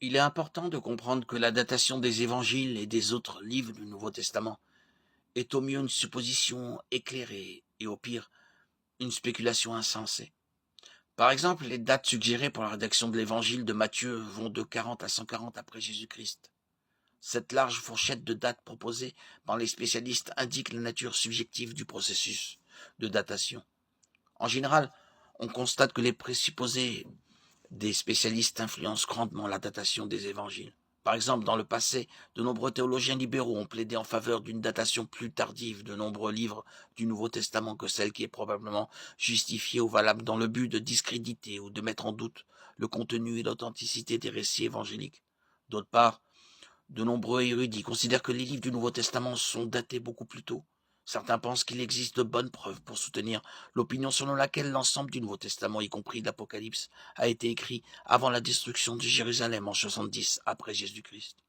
Il est important de comprendre que la datation des évangiles et des autres livres du Nouveau Testament est au mieux une supposition éclairée et au pire une spéculation insensée. Par exemple, les dates suggérées pour la rédaction de l'évangile de Matthieu vont de 40 à 140 après Jésus-Christ. Cette large fourchette de dates proposée par les spécialistes indique la nature subjective du processus de datation. En général, on constate que les présupposés des spécialistes influencent grandement la datation des évangiles. Par exemple, dans le passé, de nombreux théologiens libéraux ont plaidé en faveur d'une datation plus tardive de nombreux livres du Nouveau Testament que celle qui est probablement justifiée ou valable dans le but de discréditer ou de mettre en doute le contenu et l'authenticité des récits évangéliques. D'autre part, de nombreux érudits considèrent que les livres du Nouveau Testament sont datés beaucoup plus tôt. Certains pensent qu'il existe de bonnes preuves pour soutenir l'opinion selon laquelle l'ensemble du Nouveau Testament, y compris l'Apocalypse, a été écrit avant la destruction de Jérusalem en 70 après Jésus-Christ.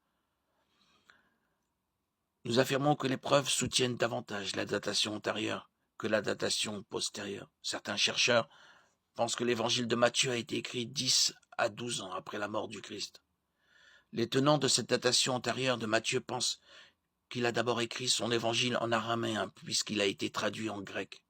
Nous affirmons que les preuves soutiennent davantage la datation antérieure que la datation postérieure. Certains chercheurs pensent que l'évangile de Matthieu a été écrit 10 à 12 ans après la mort du Christ. Les tenants de cette datation antérieure de Matthieu pensent qu'il a d'abord écrit son évangile en araméen, puisqu'il a été traduit en grec.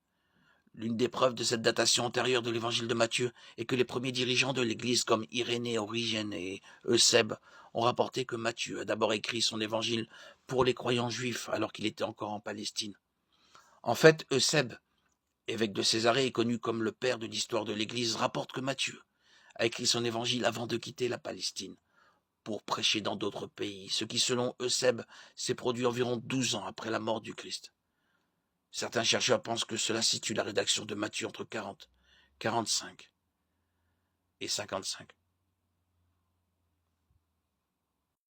L'une des preuves de cette datation antérieure de l'évangile de Matthieu est que les premiers dirigeants de l'Église, comme Irénée, Origène et Eusèbe, ont rapporté que Matthieu a d'abord écrit son évangile pour les croyants juifs, alors qu'il était encore en Palestine. En fait, Eusèbe, évêque de Césarée et connu comme le père de l'histoire de l'Église, rapporte que Matthieu a écrit son évangile avant de quitter la Palestine pour prêcher dans d'autres pays, ce qui, selon Eusèbe, s'est produit environ 12 ans après la mort du Christ. Certains chercheurs pensent que cela situe la rédaction de Matthieu entre 40, 45 et 55.